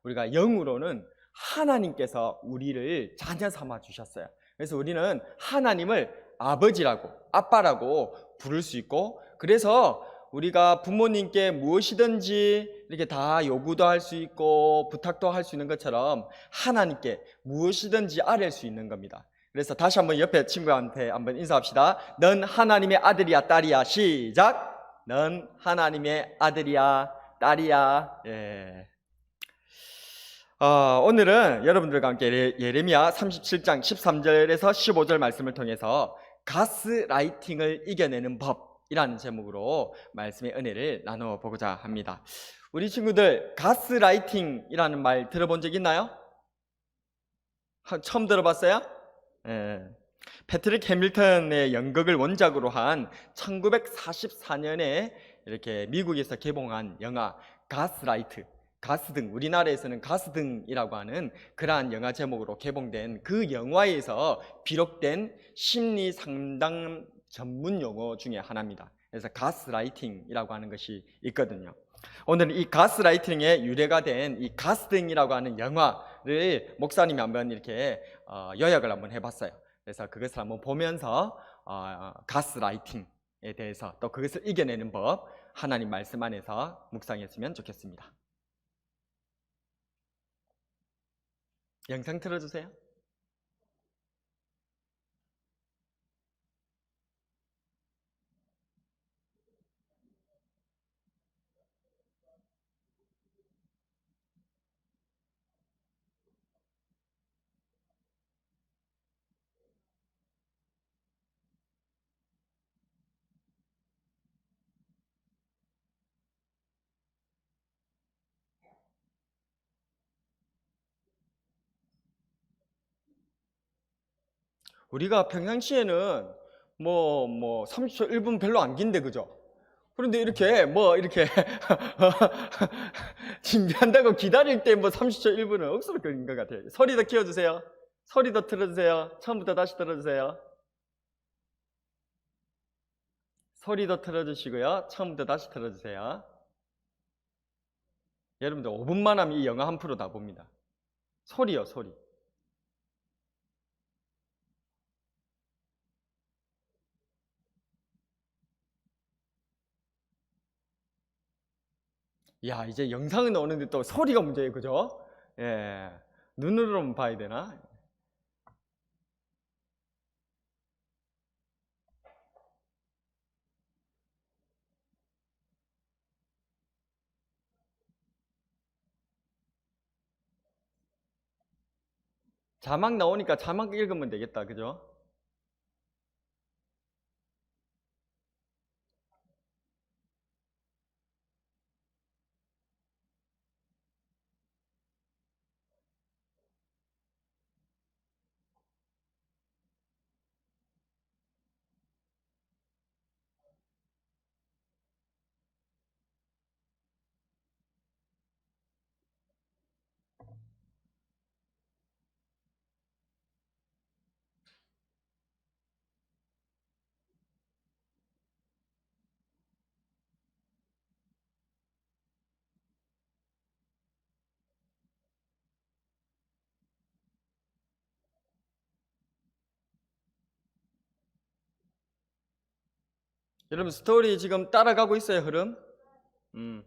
우리가 영으로는 하나님께서 우리를 자녀 삼아 주셨어요. 그래서 우리는 하나님을 아버지라고, 아빠라고 부를 수 있고, 그래서 우리가 부모님께 무엇이든지 이렇게 다 요구도 할 수 있고 부탁도 할 수 있는 것처럼 하나님께 무엇이든지 아뢰 수 있는 겁니다. 그래서 다시 한번 옆에 친구한테 한번 인사합시다. 넌 하나님의 아들이야, 딸이야. 시작. 넌 하나님의 아들이야, 딸이야. 예. 오늘은 여러분들과 함께 예레미야 37장 13절에서 15절 말씀을 통해서 가스라이팅을 이겨내는 법이라는 제목으로 말씀의 은혜를 나누어 보고자 합니다. 우리 친구들 가스라이팅이라는 말 들어본 적 있나요? 처음 들어봤어요? 예. 패트릭 해밀턴의 연극을 원작으로 한 1944년에 이렇게 미국에서 개봉한 영화 가스라이트, 가스등, 우리나라에서는 가스등이라고 하는 그러한 영화 제목으로 개봉된 그 영화에서 비록된 심리 상담 전문 용어 중에 하나입니다. 그래서 가스라이팅이라고 하는 것이 있거든요. 오늘 이 가스라이팅의 유래가 된 이 가스등이라고 하는 영화를 목사님이 한번 이렇게 요약을 한번 해봤어요. 그래서 그것을 한번 보면서 가스라이팅에 대해서 또 그것을 이겨내는 법, 하나님 말씀 안에서 묵상했으면 좋겠습니다. 영상 틀어주세요. 우리가 평상시에는 30초, 1분 별로 안 긴데, 그죠? 그런데 이렇게 이렇게 준비한다고 기다릴 때 30초, 1분은 억수로 걸린 것 같아요. 소리 더 키워주세요. 소리 더 틀어주세요. 처음부터 다시 들어주세요. 소리 더 틀어주시고요. 처음부터 다시 틀어주세요. 여러분들 5분만 하면 이 영화 한 프로 다 봅니다. 소리요, 소리. 야, 이제 영상은 오는데 또 소리가 문제예요, 그죠? 예. 눈으로만 봐야 되나? 자막 나오니까 자막 읽으면 되겠다, 그죠? 여러분 스토리 지금 따라가고 있어요, 흐름? 음.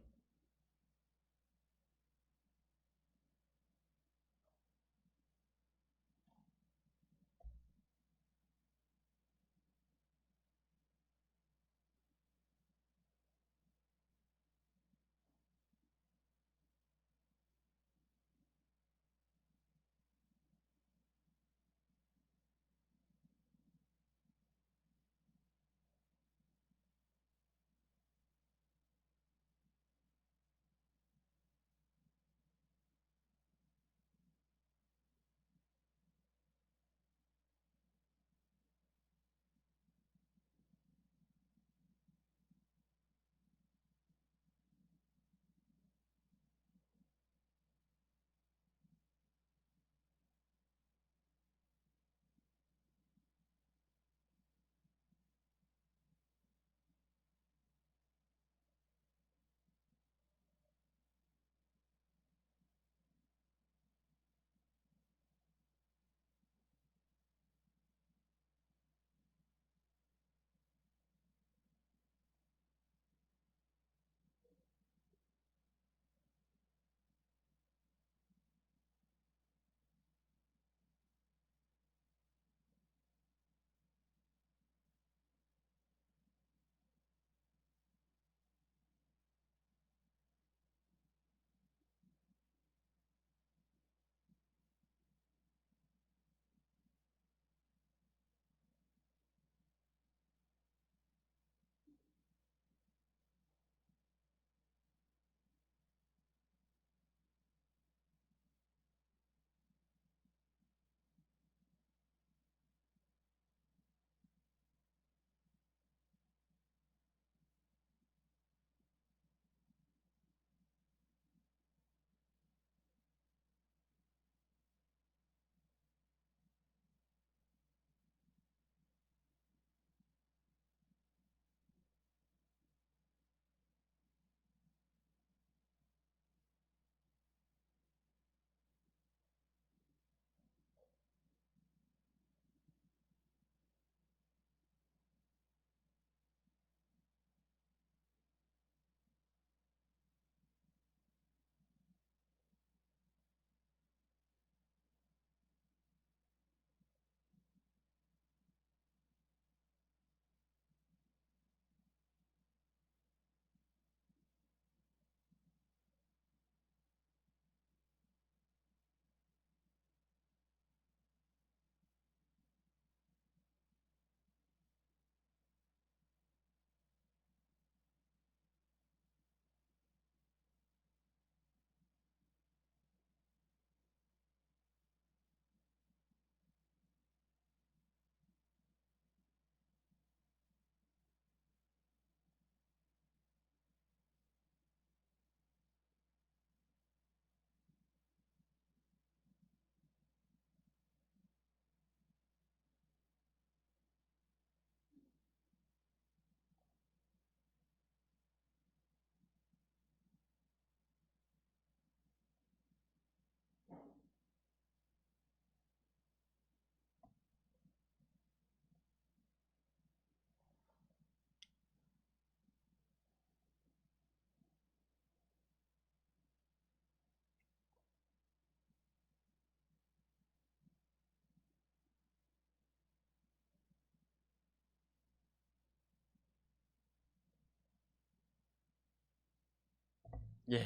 예.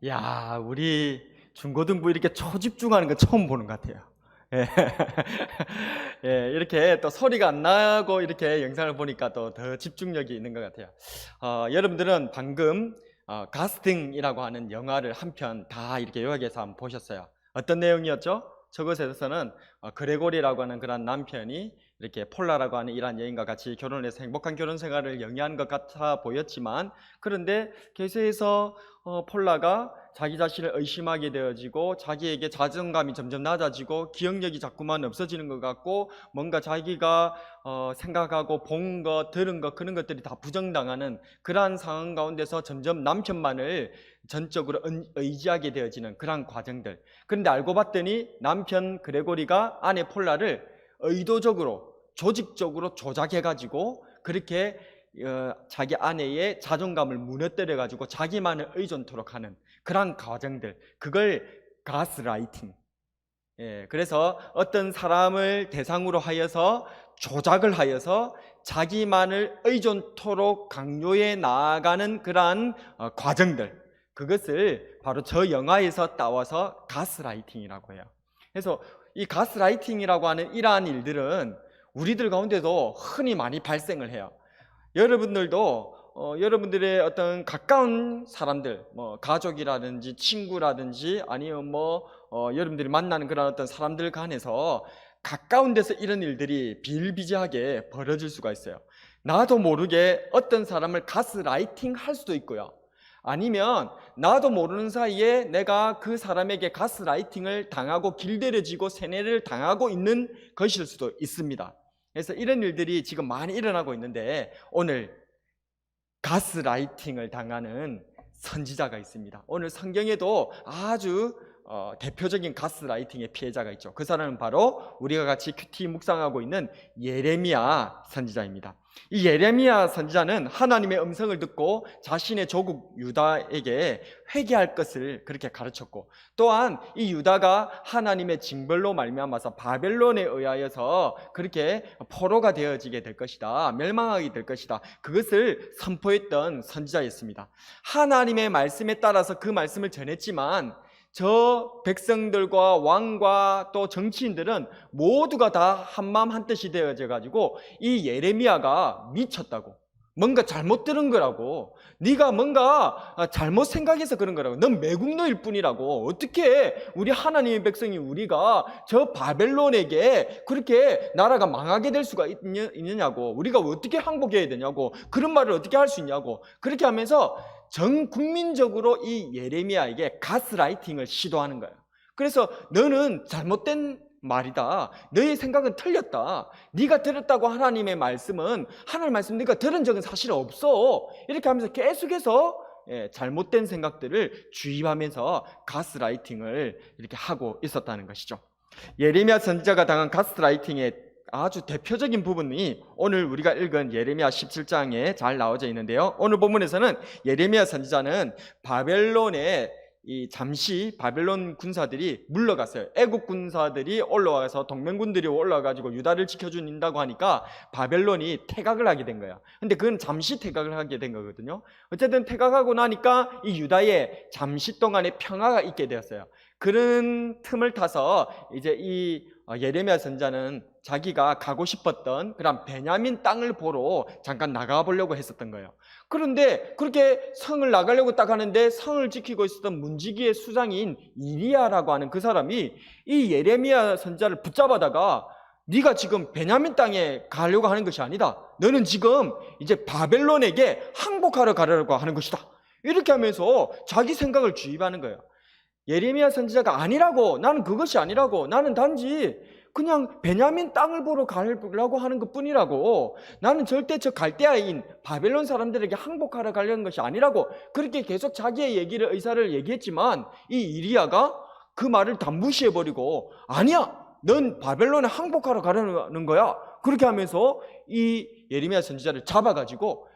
야, 우리 중고등부 이렇게 초집중하는 거 처음 보는 것 같아요. 예. 예, 이렇게 또 소리가 안 나고 이렇게 영상을 보니까 또 더 집중력이 있는 것 같아요. 여러분들은 방금 가스팅이라고 하는 영화를 한 편 다 이렇게 요약해서 한번 보셨어요. 어떤 내용이었죠? 저것에서는 그레고리라고 하는 그런 남편이 이렇게 폴라라고 하는 이란 여인과 같이 결혼을 해서 행복한 결혼 생활을 영위한 것 같아 보였지만, 그런데 계속해서 폴라가 자기 자신을 의심하게 되어지고 자기에게 자존감이 점점 낮아지고 기억력이 자꾸만 없어지는 것 같고, 뭔가 자기가 생각하고 본 것, 들은 것, 그런 것들이 다 부정당하는 그러한 상황 가운데서 점점 남편만을 전적으로 의지하게 되어지는 그러한 과정들. 그런데 알고 봤더니 남편 그레고리가 아내 폴라를 의도적으로 조직적으로 조작해가지고 그렇게 자기 아내의 자존감을 무너뜨려 가지고 자기만을 의존토록 하는 그런 과정들, 그걸 가스라이팅. 예, 그래서 어떤 사람을 대상으로 하여서 조작을 하여서 자기만을 의존토록 강요해 나아가는 그러한 과정들, 그것을 바로 저 영화에서 따와서 가스라이팅이라고 해요. 그래서 이 가스라이팅이라고 하는 이러한 일들은 우리들 가운데도 흔히 많이 발생을 해요. 여러분들도 여러분들의 어떤 가까운 사람들, 뭐 가족이라든지 친구라든지 아니면 여러분들이 만나는 그런 어떤 사람들 간에서 가까운 데서 이런 일들이 비일비재하게 벌어질 수가 있어요. 나도 모르게 어떤 사람을 가스라이팅 할 수도 있고요. 아니면 나도 모르는 사이에 내가 그 사람에게 가스라이팅을 당하고 길들여지고 세뇌를 당하고 있는 것일 수도 있습니다. 그래서 이런 일들이 지금 많이 일어나고 있는데, 오늘 가스라이팅을 당하는 선지자가 있습니다. 오늘 성경에도 아주 대표적인 가스라이팅의 피해자가 있죠. 그 사람은 바로 우리가 같이 큐티 묵상하고 있는 예레미야 선지자입니다. 이 예레미야 선지자는 하나님의 음성을 듣고 자신의 조국 유다에게 회개할 것을 그렇게 가르쳤고, 또한 이 유다가 하나님의 징벌로 말미암아서 바벨론에 의하여서 그렇게 포로가 되어지게 될 것이다, 멸망하게 될 것이다, 그것을 선포했던 선지자였습니다. 하나님의 말씀에 따라서 그 말씀을 전했지만 저 백성들과 왕과 또 정치인들은 모두가 다 한마음 한뜻이 되어져 가지고 이 예레미야가 미쳤다고, 뭔가 잘못 들은 거라고, 네가 뭔가 잘못 생각해서 그런 거라고, 넌 매국노일 뿐이라고, 어떻게 우리 하나님의 백성이 우리가 저 바벨론에게 그렇게 나라가 망하게 될 수가 있느냐고, 우리가 어떻게 항복해야 되냐고, 그런 말을 어떻게 할 수 있냐고, 그렇게 하면서 전 국민적으로 이 예레미야에게 가스라이팅을 시도하는 거예요. 그래서 너는 잘못된 말이다, 너의 생각은 틀렸다, 네가 들었다고 하나님의 말씀은, 하나님의 말씀 네가 들은 적은 사실 없어, 이렇게 하면서 계속해서 잘못된 생각들을 주입하면서 가스라이팅을 이렇게 하고 있었다는 것이죠. 예레미야 선지자가 당한 가스라이팅의 아주 대표적인 부분이 오늘 우리가 읽은 예레미야 17장에 잘 나와져 있는데요, 오늘 본문에서는 예레미야 선지자는 바벨론에 잠시 바벨론 군사들이 물러갔어요. 애국 군사들이 올라와서 동맹군들이 올라와가지고 유다를 지켜준다고 하니까 바벨론이 퇴각을 하게 된 거야. 근데 그건 잠시 퇴각을 하게 된 거거든요. 어쨌든 퇴각하고 나니까 이 유다에 잠시 동안의 평화가 있게 되었어요. 그런 틈을 타서 이제 이 예레미야 선지자는 자기가 가고 싶었던 그런 베냐민 땅을 보러 잠깐 나가보려고 했었던 거예요. 그런데 그렇게 성을 나가려고 딱 하는데 성을 지키고 있었던 문지기의 수장인 이리야라고 하는 그 사람이 이 예레미야 선지자를 붙잡아다가, 네가 지금 베냐민 땅에 가려고 하는 것이 아니다, 너는 지금 이제 바벨론에게 항복하러 가려고 하는 것이다, 이렇게 하면서 자기 생각을 주입하는 거예요. 예레미야 선지자가 아니라고, 나는 그것이 아니라고, 나는 단지 그냥 베냐민 땅을 보러 가려고 하는 것 뿐이라고, 나는 절대 저 갈대아인 바벨론 사람들에게 항복하러 가려는 것이 아니라고, 그렇게 계속 자기의 의사를 얘기했지만 이 이리야가 그 말을 다 무시해버리고, 아니야, 넌 바벨론에 항복하러 가려는 거야, 그렇게 하면서 이 예레미야 선지자를 잡아가지고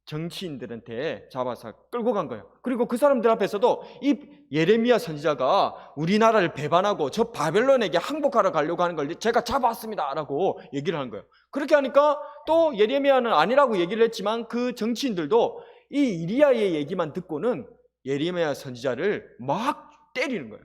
정치인들한테 잡아서 끌고 간 거예요. 그리고 그 사람들 앞에서도 이 예레미야 선지자가 우리나라를 배반하고 저 바벨론에게 항복하러 가려고 하는 걸 제가 잡아왔습니다 라고 얘기를 하는 거예요. 그렇게 하니까 또 예레미야는 아니라고 얘기를 했지만 그 정치인들도 이 이리야의 얘기만 듣고는 예레미야 선지자를 막 때리는 거예요.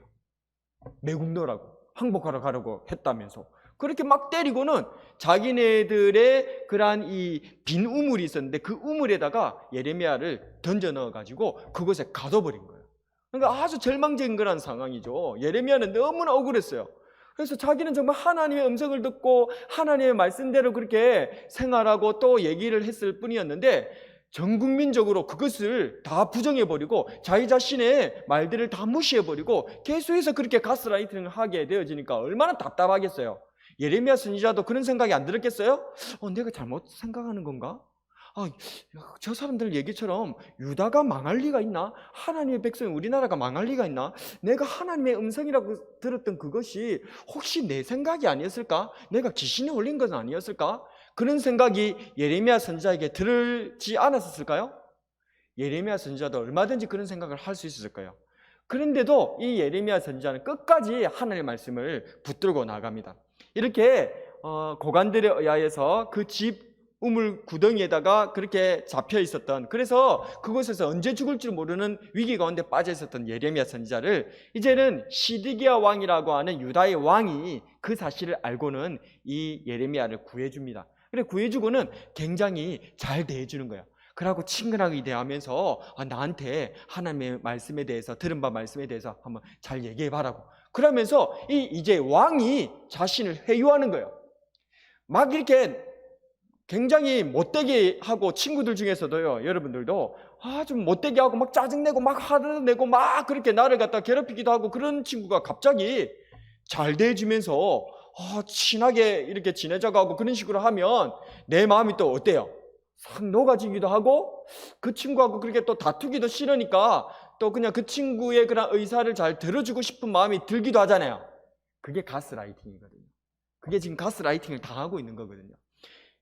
매국노라고, 항복하러 가라고 했다면서 그렇게 막 때리고는 자기네들의 그러한 이 빈 우물이 있었는데 그 우물에다가 예레미야를 던져 넣어가지고 그곳에 가둬버린 거예요. 그러니까 아주 절망적인 그런 상황이죠. 예레미야는 너무나 억울했어요. 그래서 자기는 정말 하나님의 음성을 듣고 하나님의 말씀대로 그렇게 생활하고 또 얘기를 했을 뿐이었는데 전 국민적으로 그것을 다 부정해버리고 자기 자신의 말들을 다 무시해버리고 계속해서 그렇게 가스라이팅을 하게 되어지니까 얼마나 답답하겠어요. 예레미야 선지자도 그런 생각이 안 들었겠어요? 내가 잘못 생각하는 건가? 저 사람들 얘기처럼 유다가 망할 리가 있나? 하나님의 백성 우리나라가 망할 리가 있나? 내가 하나님의 음성이라고 들었던 그것이 혹시 내 생각이 아니었을까? 내가 귀신이 올린 것은 아니었을까? 그런 생각이 예레미야 선지자에게 들지 않았을까요? 예레미야 선지자도 얼마든지 그런 생각을 할 수 있었을까요? 그런데도 이 예레미야 선지자는 끝까지 하나님의 말씀을 붙들고 나갑니다. 이렇게 고관들에 의하여서 그 집 우물 구덩이에다가 그렇게 잡혀 있었던, 그래서 그곳에서 언제 죽을지 모르는 위기 가운데 빠져 있었던 예레미야 선지자를 이제는 시드기야 왕이라고 하는 유다의 왕이 그 사실을 알고는 이 예레미야를 구해줍니다. 그래 구해주고는 굉장히 잘 대해주는 거예요. 그러고 친근하게 대하면서 나한테 하나님의 말씀에 대해서, 들은 바 말씀에 대해서 한번 잘 얘기해봐라고. 그러면서 이제 왕이 자신을 회유하는 거예요. 막 이렇게 굉장히 못되게 하고, 친구들 중에서도요, 여러분들도 좀 못되게 하고 막 짜증내고 막 화를 내고 막 그렇게 나를 갖다 괴롭히기도 하고, 그런 친구가 갑자기 잘 대해주면서 친하게 이렇게 지내자고 그런 식으로 하면 내 마음이 또 어때요? 싹 녹아지기도 하고, 그 친구하고 그렇게 또 다투기도 싫으니까 또 그냥 그 친구의 그런 의사를 잘 들어주고 싶은 마음이 들기도 하잖아요. 그게 가스라이팅이거든요. 그게 지금 가스라이팅을 당하고 있는 거거든요.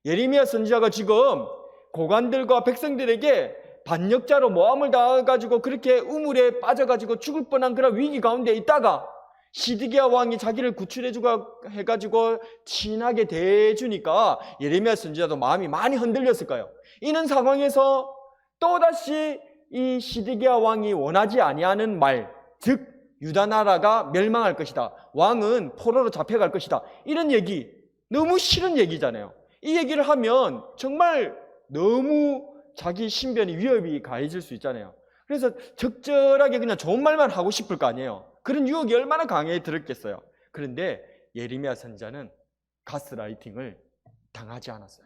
예레미야 선지자가 지금 고관들과 백성들에게 반역자로 모함을 당해가지고 그렇게 우물에 빠져가지고 죽을 뻔한 그런 위기 가운데 있다가 시드기야 왕이 자기를 구출해주고 해가지고 친하게 대해주니까 예레미야 선지자도 마음이 많이 흔들렸을 거예요. 이런 상황에서 또다시 이 시드기야 왕이 원하지 아니하는 말, 즉 유다 나라가 멸망할 것이다, 왕은 포로로 잡혀갈 것이다, 이런 얘기, 너무 싫은 얘기잖아요. 이 얘기를 하면 정말 너무 자기 신변이 위협이 가해질 수 있잖아요. 그래서 적절하게 그냥 좋은 말만 하고 싶을 거 아니에요. 그런 유혹이 얼마나 강하게 들었겠어요. 그런데 예레미야 선지자는 가스라이팅을 당하지 않았어요.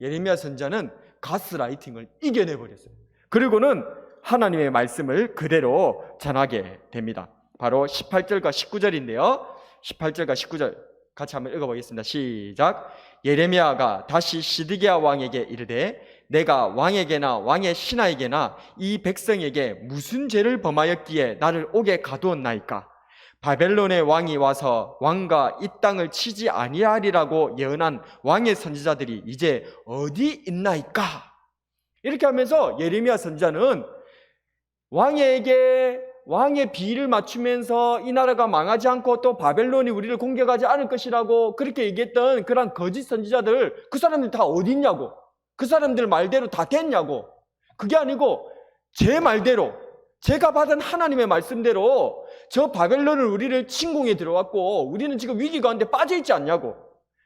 예레미야 선지자는 가스라이팅을 이겨내버렸어요. 그리고는 하나님의 말씀을 그대로 전하게 됩니다. 바로 18절과 19절인데요 18절과 19절 같이 한번 읽어보겠습니다. 시작. 예레미야가 다시 시드기야 왕에게 이르되 내가 왕에게나 왕의 신하에게나 이 백성에게 무슨 죄를 범하였기에 나를 옥에 가두었나이까? 바벨론의 왕이 와서 왕과 이 땅을 치지 아니하리라고 예언한 왕의 선지자들이 이제 어디 있나이까? 이렇게 하면서 예레미야 선지자는 왕의 비를 맞추면서 이 나라가 망하지 않고 또 바벨론이 우리를 공격하지 않을 것이라고 그렇게 얘기했던 그런 거짓 선지자들, 그 사람들 다 어디 있냐고, 그 사람들 말대로 다 됐냐고. 그게 아니고 제 말대로, 제가 받은 하나님의 말씀대로 저 바벨론은 우리를 침공에 들어왔고 우리는 지금 위기 가운데 빠져 있지 않냐고.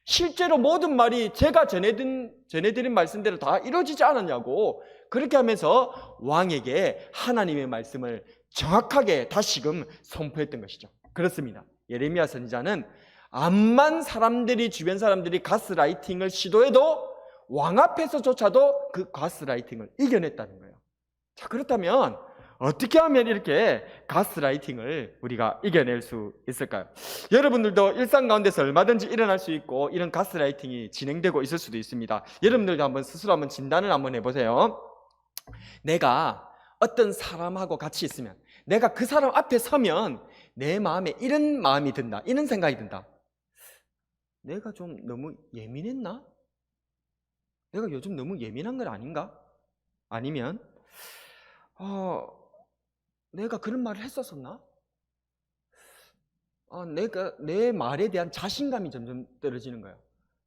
실제로 모든 말이 제가 전해드린 말씀대로 다 이루어지지 않았냐고. 그렇게 하면서 왕에게 하나님의 말씀을 정확하게 다시금 선포했던 것이죠. 그렇습니다. 예레미야 선지자는 암만 사람들이, 주변 사람들이 가스라이팅을 시도해도 왕 앞에서조차도 그 가스라이팅을 이겨냈다는 거예요. 자, 그렇다면 어떻게 하면 이렇게 가스라이팅을 우리가 이겨낼 수 있을까요? 여러분들도 일상 가운데서 얼마든지 일어날 수 있고 이런 가스라이팅이 진행되고 있을 수도 있습니다. 여러분들도 한번 스스로 한번 진단을 한번 해보세요. 내가 어떤 사람하고 같이 있으면, 내가 그 사람 앞에 서면 내 마음에 이런 마음이 든다, 이런 생각이 든다. 내가 좀 너무 예민했나? 내가 요즘 너무 예민한 건 아닌가? 아니면 내가 그런 말을 했었었나? 내가 내 말에 대한 자신감이 점점 떨어지는 거예요.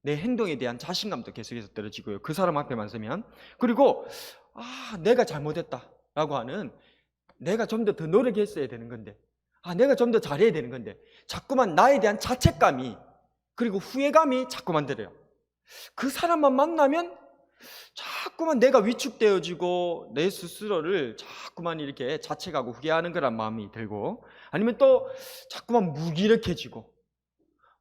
내 행동에 대한 자신감도 계속해서 떨어지고요. 그 사람 앞에만 서면. 그리고 내가 잘못했다라고 하는 내가 좀 더 노력했어야 되는 건데, 내가 좀 더 잘해야 되는 건데, 자꾸만 나에 대한 자책감이, 그리고 후회감이 자꾸만 들어요. 그 사람만 만나면 자꾸만 내가 위축되어지고 내 스스로를 자꾸만 이렇게 자책하고 후회하는 거란 마음이 들고, 아니면 또 자꾸만 무기력해지고,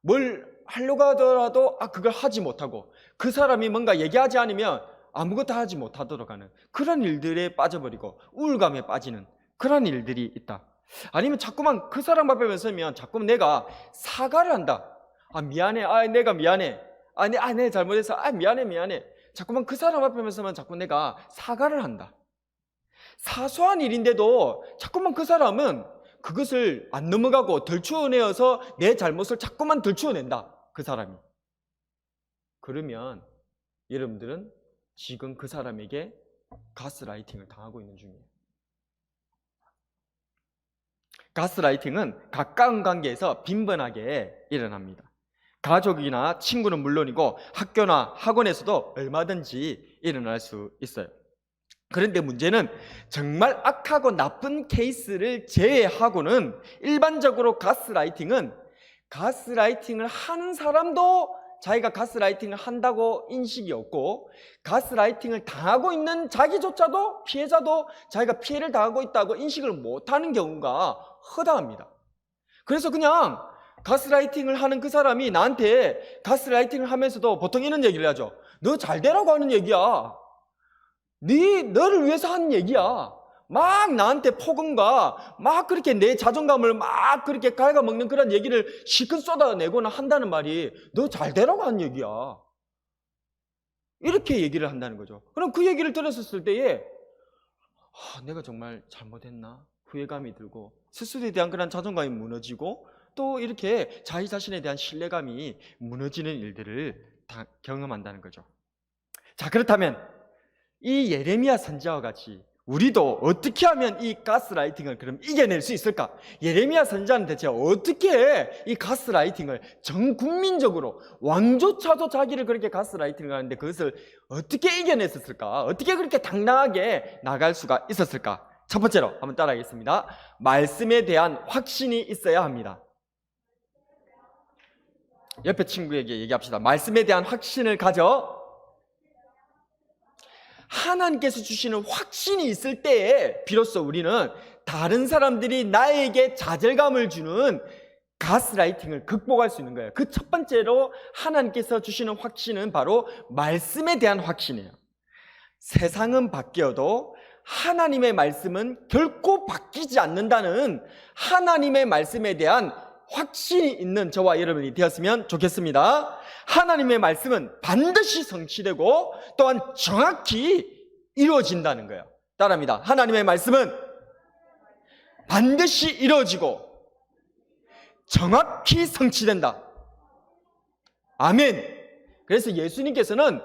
뭘 하려고 하더라도 그걸 하지 못하고, 그 사람이 뭔가 얘기하지 않으면 아무것도 하지 못하도록 하는 그런 일들에 빠져버리고 우울감에 빠지는 그런 일들이 있다. 아니면 자꾸만 그 사람 앞에 서면 자꾸만 내가 사과를 한다. 미안해. 내가 미안해. 내가 잘못해서 미안해. 자꾸만 그 사람 앞에 서면 자꾸 내가 사과를 한다. 사소한 일인데도 자꾸만 그 사람은 그것을 안 넘어가고 덜추어내어서 내 잘못을 자꾸만 덜추어낸다. 그 사람이. 그러면 여러분들은 지금 그 사람에게 가스라이팅을 당하고 있는 중이에요. 가스라이팅은 가까운 관계에서 빈번하게 일어납니다. 가족이나 친구는 물론이고 학교나 학원에서도 얼마든지 일어날 수 있어요. 그런데 문제는 정말 악하고 나쁜 케이스를 제외하고는 일반적으로 가스라이팅을 하는 사람도 자기가 가스라이팅을 한다고 인식이 없고, 가스라이팅을 당하고 있는 자기조차도, 피해자도 자기가 피해를 당하고 있다고 인식을 못하는 경우가 허다합니다. 그래서 그냥 가스라이팅을 하는 그 사람이 나한테 가스라이팅을 하면서도 보통 이런 얘기를 하죠. 너 잘 되라고 하는 얘기야. 너를 위해서 하는 얘기야. 막 나한테 폭언과 막 그렇게 내 자존감을 막 그렇게 갉아먹는 그런 얘기를 실컷 쏟아내거나 한다는 말이 너 잘 되라고 하는 얘기야. 이렇게 얘기를 한다는 거죠. 그럼 그 얘기를 들었을 때에 내가 정말 잘못했나? 후회감이 들고 스스로에 대한 그런 자존감이 무너지고, 또 이렇게 자기 자신에 대한 신뢰감이 무너지는 일들을 다 경험한다는 거죠. 자, 그렇다면 이 예레미야 선지자와 같이 우리도 어떻게 하면 이 가스라이팅을 그럼 이겨낼 수 있을까? 예레미야 선지자는 대체 어떻게 이 가스라이팅을 전 국민적으로, 왕조차도 자기를 그렇게 가스라이팅을 하는데 그것을 어떻게 이겨냈었을까? 어떻게 그렇게 당당하게 나갈 수가 있었을까? 첫 번째로 한번 따라하겠습니다. 말씀에 대한 확신이 있어야 합니다. 옆에 친구에게 얘기합시다. 말씀에 대한 확신을 가져. 하나님께서 주시는 확신이 있을 때에 비로소 우리는 다른 사람들이 나에게 좌절감을 주는 가스라이팅을 극복할 수 있는 거예요. 그 첫 번째로 하나님께서 주시는 확신은 바로 말씀에 대한 확신이에요. 세상은 바뀌어도 하나님의 말씀은 결코 바뀌지 않는다는 하나님의 말씀에 대한 확신이 있는 저와 여러분이 되었으면 좋겠습니다. 하나님의 말씀은 반드시 성취되고 또한 정확히 이루어진다는 거예요. 따라합니다. 하나님의 말씀은 반드시 이루어지고 정확히 성취된다. 아멘. 그래서 예수님께서는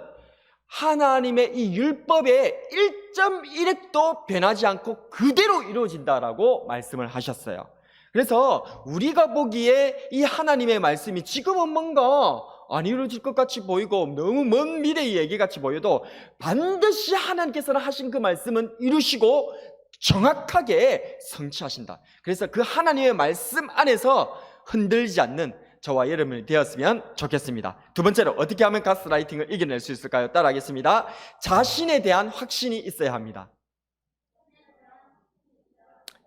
하나님의 이 율법의 1.1획도 변하지 않고 그대로 이루어진다라고 말씀을 하셨어요. 그래서 우리가 보기에 이 하나님의 말씀이 지금은 뭔가 안 이루어질 것 같이 보이고 너무 먼 미래의 얘기 같이 보여도 반드시 하나님께서는 하신 그 말씀은 이루시고 정확하게 성취하신다. 그래서 그 하나님의 말씀 안에서 흔들리지 않는 저와 여러분이 되었으면 좋겠습니다. 두 번째로 어떻게 하면 가스라이팅을 이겨낼 수 있을까요? 따라하겠습니다. 자신에 대한 확신이 있어야 합니다.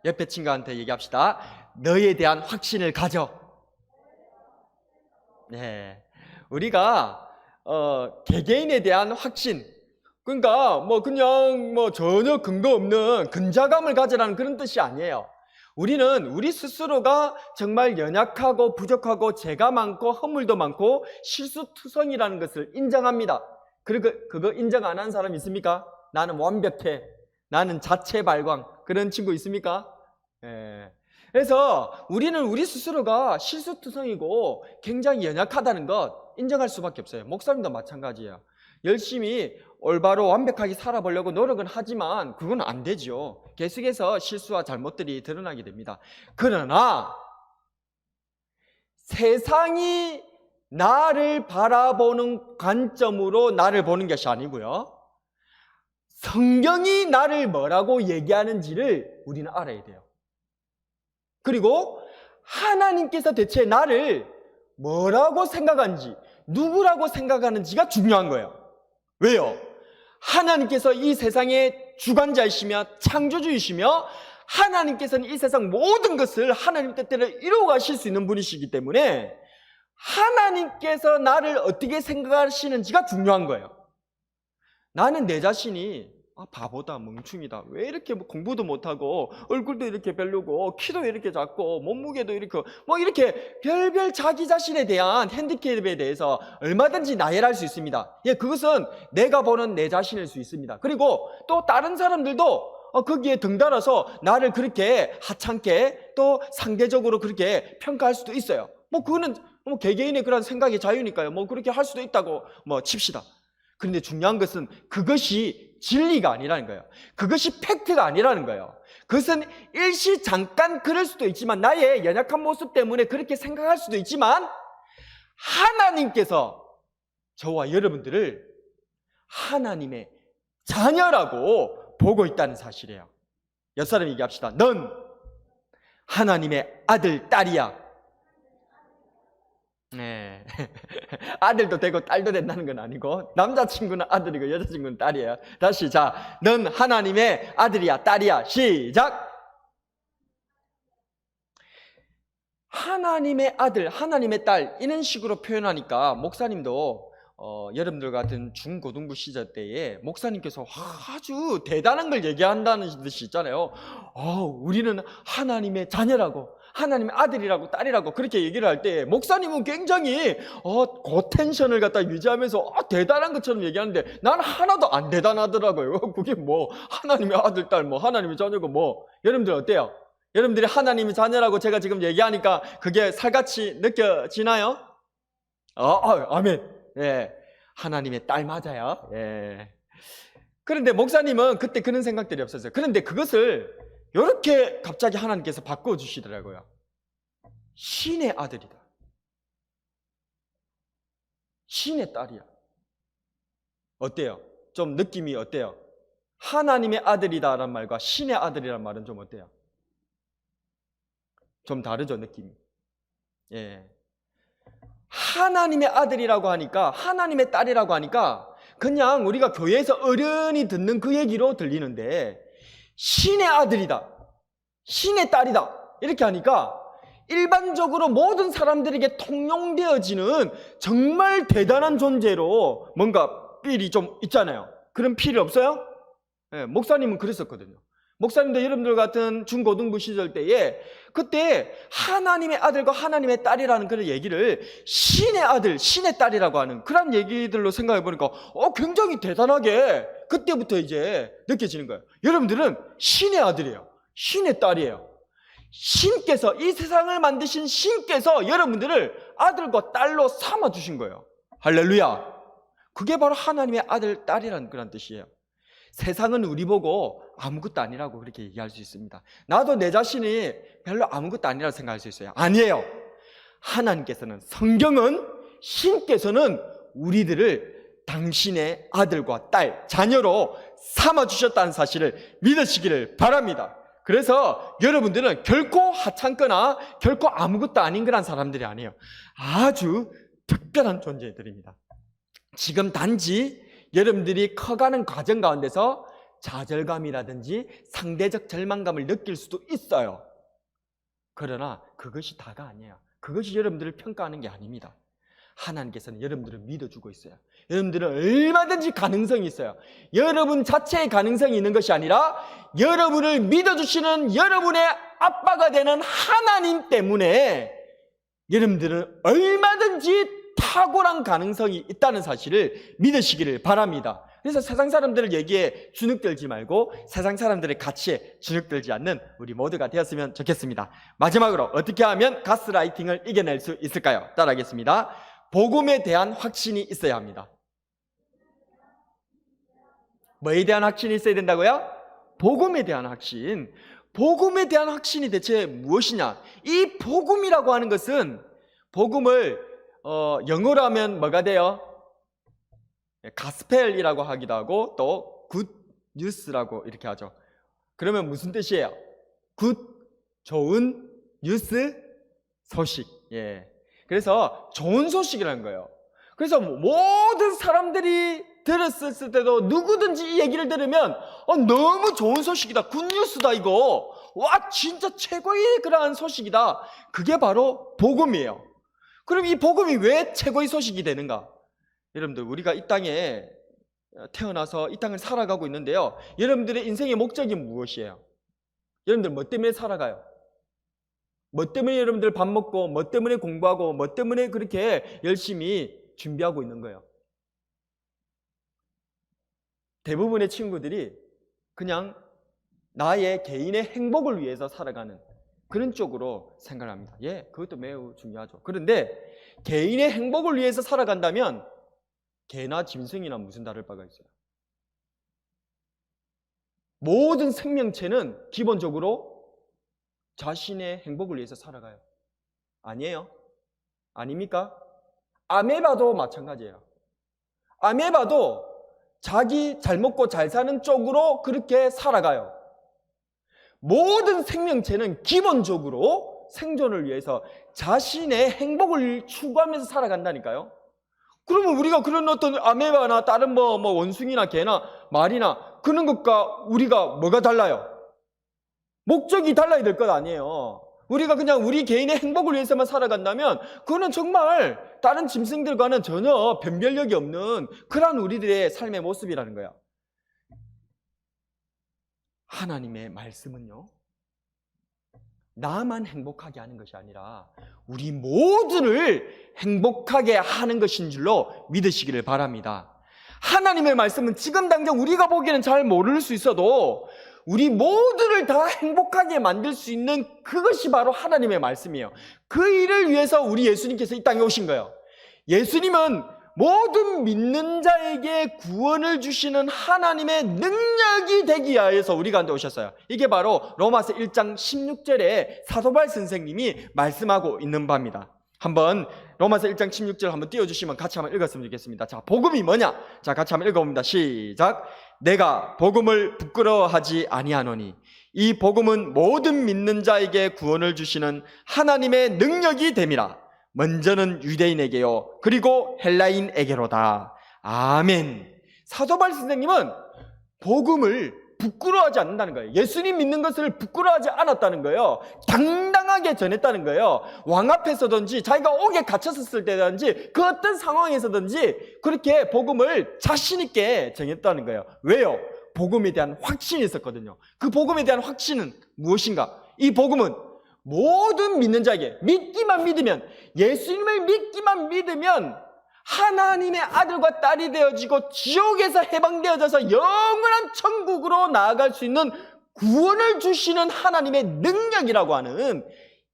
옆에 친구한테 얘기합시다. 너에 대한 확신을 가져. 네, 우리가 개개인에 대한 확신, 그러니까 그냥 전혀 근거 없는 근자감을 가지라는 그런 뜻이 아니에요. 우리는 우리 스스로가 정말 연약하고 부족하고 죄가 많고 허물도 많고 실수투성이라는 것을 인정합니다. 그리고 그거 인정 안 하는 사람 있습니까? 나는 완벽해, 나는 자체 발광, 그런 친구 있습니까? 그래서 우리는 우리 스스로가 실수투성이고 굉장히 연약하다는 것 인정할 수밖에 없어요. 목사님도 마찬가지예요. 열심히 올바로 완벽하게 살아보려고 노력은 하지만 그건 안 되죠. 계속해서 실수와 잘못들이 드러나게 됩니다. 그러나 세상이 나를 바라보는 관점으로 나를 보는 것이 아니고요, 성경이 나를 뭐라고 얘기하는지를 우리는 알아야 돼요. 그리고 하나님께서 대체 나를 뭐라고 생각하는지, 누구라고 생각하는지가 중요한 거예요. 왜요? 하나님께서 이 세상의 주관자이시며 창조주이시며 하나님께서는 이 세상 모든 것을 하나님 뜻대로 이루어 가실 수 있는 분이시기 때문에 하나님께서 나를 어떻게 생각하시는지가 중요한 거예요. 나는 내 자신이 바보다, 멍충이다, 왜 이렇게 공부도 못하고 얼굴도 이렇게 별로고 키도 이렇게 작고 몸무게도 이렇게 이렇게 별별 자기 자신에 대한 핸디캡에 대해서 얼마든지 나열할 수 있습니다. 예, 그것은 내가 보는 내 자신일 수 있습니다. 그리고 또 다른 사람들도 거기에 등달아서 나를 그렇게 하찮게 또 상대적으로 그렇게 평가할 수도 있어요. 그거는 개개인의 그런 생각의 자유니까요. 그렇게 할 수도 있다고 칩시다. 그런데 중요한 것은 그것이 진리가 아니라는 거예요. 그것이 팩트가 아니라는 거예요. 그것은 일시 잠깐 그럴 수도 있지만, 나의 연약한 모습 때문에 그렇게 생각할 수도 있지만, 하나님께서 저와 여러분들을 하나님의 자녀라고 보고 있다는 사실이에요. 옆 사람 얘기합시다. 넌 하나님의 아들, 딸이야. 네. 아들도 되고 딸도 된다는 건 아니고, 남자친구는 아들이고 여자친구는 딸이에요. 다시, 자, 넌 하나님의 아들이야, 딸이야. 시작. 하나님의 아들, 하나님의 딸, 이런 식으로 표현하니까 목사님도 여러분들 같은 중고등부 시절 때에 목사님께서 아주 대단한 걸 얘기한다는 듯이 있잖아요. 우리는 하나님의 자녀라고, 하나님의 아들이라고 딸이라고 그렇게 얘기를 할 때 목사님은 굉장히 고텐션을 갖다 유지하면서 대단한 것처럼 얘기하는데, 나는 하나도 안 대단하더라고요. 그게 하나님의 아들, 딸, 하나님의 자녀고 여러분들 어때요? 여러분들이 하나님의 자녀라고 제가 지금 얘기하니까 그게 살같이 느껴지나요? 아멘. 예, 하나님의 딸 맞아요. 예. 그런데 목사님은 그때 그런 생각들이 없었어요. 그런데 그것을 이렇게 갑자기 하나님께서 바꿔주시더라고요. 신의 아들이다, 신의 딸이야. 어때요? 좀 느낌이 어때요? 하나님의 아들이다라는 말과 신의 아들이라는 말은 좀 어때요? 좀 다르죠, 느낌이. 예. 하나님의 아들이라고 하니까, 하나님의 딸이라고 하니까 그냥 우리가 교회에서 어른이 듣는 그 얘기로 들리는데, 신의 아들이다, 신의 딸이다 이렇게 하니까 일반적으로 모든 사람들에게 통용되어지는 정말 대단한 존재로 뭔가 필이 좀 있잖아요. 그런 필이 없어요? 네, 목사님은 그랬었거든요. 목사님도 여러분들 같은 중고등부 시절 때에 그때 하나님의 아들과 하나님의 딸이라는 그런 얘기를 신의 아들, 신의 딸이라고 하는 그런 얘기들로 생각해 보니까 굉장히 대단하게 그때부터 이제 느껴지는 거예요. 여러분들은 신의 아들이에요, 신의 딸이에요. 신께서, 이 세상을 만드신 신께서 여러분들을 아들과 딸로 삼아주신 거예요. 할렐루야. 그게 바로 하나님의 아들, 딸이라는 그런 뜻이에요. 세상은 우리 보고 아무것도 아니라고 그렇게 얘기할 수 있습니다. 나도 내 자신이 별로 아무것도 아니라고 생각할 수 있어요. 아니에요. 하나님께서는, 성경은, 신께서는 우리들을 당신의 아들과 딸, 자녀로 삼아주셨다는 사실을 믿으시기를 바랍니다. 그래서 여러분들은 결코 하찮거나 결코 아무것도 아닌 그런 사람들이 아니에요. 아주 특별한 존재들입니다. 지금 단지 여러분들이 커가는 과정 가운데서 좌절감이라든지 상대적 절망감을 느낄 수도 있어요. 그러나 그것이 다가 아니에요. 그것이 여러분들을 평가하는 게 아닙니다. 하나님께서는 여러분들을 믿어주고 있어요. 여러분들은 얼마든지 가능성이 있어요. 여러분 자체의 가능성이 있는 것이 아니라 여러분을 믿어주시는 여러분의 아빠가 되는 하나님 때문에 여러분들은 얼마든지 탁월한 가능성이 있다는 사실을 믿으시기를 바랍니다. 그래서 세상 사람들을 얘기에 주눅들지 말고 세상 사람들의 가치에 주눅들지 않는 우리 모두가 되었으면 좋겠습니다. 마지막으로 어떻게 하면 가스라이팅을 이겨낼 수 있을까요? 따라하겠습니다. 복음에 대한 확신이 있어야 합니다. 뭐에 대한 확신이 있어야 된다고요? 복음에 대한 확신. 복음에 대한 확신이 대체 무엇이냐? 이 복음이라고 하는 것은, 복음을 영어로 하면 뭐가 돼요? 가스펠이라고 하기도 하고 또 굿 뉴스라고 이렇게 하죠. 그러면 무슨 뜻이에요? 굿, 좋은 뉴스, 소식. 예. 그래서 좋은 소식이라는 거예요. 그래서 모든 사람들이 들었을 때도 누구든지 이 얘기를 들으면 너무 좋은 소식이다. 굿뉴스다 이거. 와 진짜 최고의 그러한 소식이다. 그게 바로 복음이에요. 그럼 이 복음이 왜 최고의 소식이 되는가? 여러분들 우리가 이 땅에 태어나서 이 땅을 살아가고 있는데요. 여러분들의 인생의 목적이 무엇이에요? 여러분들 뭐 때문에 살아가요? 뭐 때문에 여러분들 밥 먹고 뭐 때문에 공부하고 뭐 때문에 그렇게 열심히 준비하고 있는 거예요? 대부분의 친구들이 그냥 나의 개인의 행복을 위해서 살아가는 그런 쪽으로 생각합니다. 예, 그것도 매우 중요하죠. 그런데 개인의 행복을 위해서 살아간다면 개나 짐승이나 무슨 다를 바가 있어요? 모든 생명체는 기본적으로 자신의 행복을 위해서 살아가요. 아니에요? 아닙니까? 아메바도 마찬가지예요. 아메바도 자기 잘 먹고 잘 사는 쪽으로 그렇게 살아가요. 모든 생명체는 기본적으로 생존을 위해서 자신의 행복을 추구하면서 살아간다니까요. 그러면 우리가 그런 어떤 아메바나 다른 뭐 원숭이나 개나 말이나 그런 것과 우리가 뭐가 달라요? 목적이 달라야 될 것 아니에요. 우리가 그냥 우리 개인의 행복을 위해서만 살아간다면 그거는 정말 다른 짐승들과는 전혀 변별력이 없는 그런 우리들의 삶의 모습이라는 거야. 하나님의 말씀은요, 나만 행복하게 하는 것이 아니라 우리 모두를 행복하게 하는 것인 줄로 믿으시기를 바랍니다. 하나님의 말씀은 지금 당장 우리가 보기에는 잘 모를 수 있어도 우리 모두를 다 행복하게 만들 수 있는 그것이 바로 하나님의 말씀이에요. 그 일을 위해서 우리 예수님께서 이 땅에 오신 거예요. 예수님은 모든 믿는 자에게 구원을 주시는 하나님의 능력이 되기 위해서 우리 가운데 오셨어요. 이게 바로 로마서 1장 16절에 사도 바울 선생님이 말씀하고 있는 바입니다. 한번 로마서 1장 16절 한번 띄워주시면 같이 한번 읽었으면 좋겠습니다. 자, 복음이 뭐냐? 자, 같이 한번 읽어봅니다. 시작. 내가 복음을 부끄러워하지 아니하노니 이 복음은 모든 믿는 자에게 구원을 주시는 하나님의 능력이 됨이라. 먼저는 유대인에게요 그리고 헬라인에게로다. 아멘. 사도 바울 선생님은 복음을 부끄러워하지 않는다는 거예요. 예수님 믿는 것을 부끄러워하지 않았다는 거예요. 당당하게 전했다는 거예요. 왕 앞에서든지 자기가 옥에 갇혔을 때든지 그 어떤 상황에서든지 그렇게 복음을 자신 있게 전했다는 거예요. 왜요? 복음에 대한 확신이 있었거든요. 그 복음에 대한 확신은 무엇인가? 이 복음은 모든 믿는 자에게 믿기만 믿으면, 예수님을 믿기만 믿으면 하나님의 아들과 딸이 되어지고 지옥에서 해방되어져서 영원한 천국으로 나아갈 수 있는 구원을 주시는 하나님의 능력이라고 하는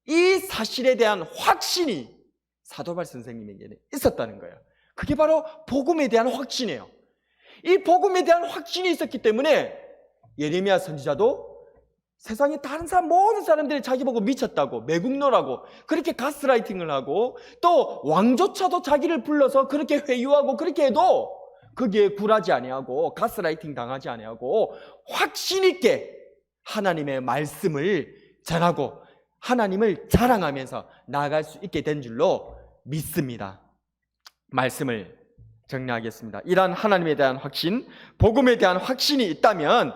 이 사실에 대한 확신이 사도 바울 선생님에게는 있었다는 거예요. 그게 바로 복음에 대한 확신이에요. 이 복음에 대한 확신이 있었기 때문에 예레미야 선지자도 세상에 다른 사람, 모든 사람들이 자기 보고 미쳤다고, 매국노라고 그렇게 가스라이팅을 하고, 또 왕조차도 자기를 불러서 그렇게 회유하고 그렇게 해도 거기에 굴하지 아니하고 가스라이팅 당하지 아니하고 확신 있게 하나님의 말씀을 전하고 하나님을 자랑하면서 나아갈 수 있게 된 줄로 믿습니다. 말씀을 정리하겠습니다. 이러한 하나님에 대한 확신, 복음에 대한 확신이 있다면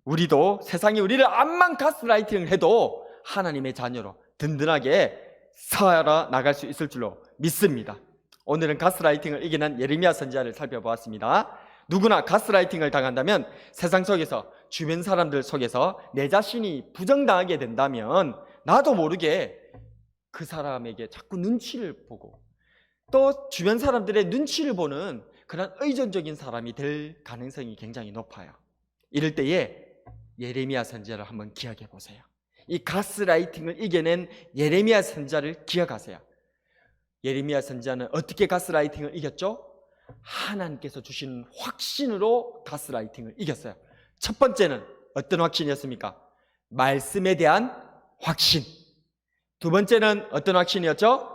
우리도 세상이 우리를 암만 가스라이팅을 해도 하나님의 자녀로 든든하게 살아나갈 수 있을 줄로 믿습니다. 오늘은 가스라이팅을 이기는 예레미야 선지자를 살펴보았습니다. 누구나 가스라이팅을 당한다면 세상 속에서, 주변 사람들 속에서 내 자신이 부정당하게 된다면 나도 모르게 그 사람에게 자꾸 눈치를 보고 또 주변 사람들의 눈치를 보는 그런 의존적인 사람이 될 가능성이 굉장히 높아요. 이럴 때에 예레미야 선지자를 한번 기억해 보세요. 이 가스라이팅을 이겨낸 예레미야 선지자를 기억하세요. 예레미야 선지자는 어떻게 가스라이팅을 이겼죠? 하나님께서 주신 확신으로 가스라이팅을 이겼어요. 첫 번째는 어떤 확신이었습니까? 말씀에 대한 확신. 두 번째는 어떤 확신이었죠?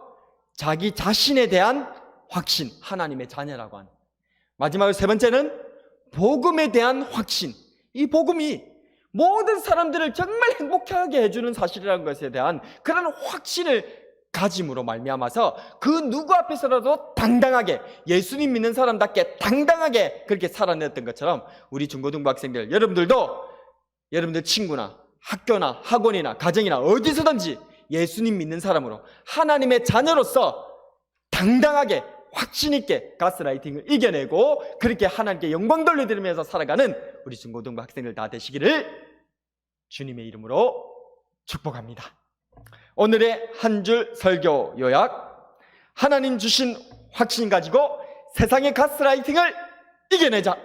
자기 자신에 대한 확신, 하나님의 자녀라고 하는. 마지막으로 세 번째는 복음에 대한 확신, 이 복음이 모든 사람들을 정말 행복하게 해주는 사실이라는 것에 대한 그런 확신을 가짐으로 말미암아서 그 누구 앞에서라도 당당하게, 예수님 믿는 사람답게 당당하게 그렇게 살아냈던 것처럼, 우리 중고등부 학생들, 여러분들도 여러분들 친구나 학교나 학원이나 가정이나 어디서든지 예수님 믿는 사람으로, 하나님의 자녀로서 당당하게 확신 있게 가스라이팅을 이겨내고 그렇게 하나님께 영광 돌려드리면서 살아가는 우리 중고등부 학생들 다 되시기를 주님의 이름으로 축복합니다. 오늘의 한 줄 설교 요약: 하나님 주신 확신 가지고 세상의 가스라이팅을 이겨내자.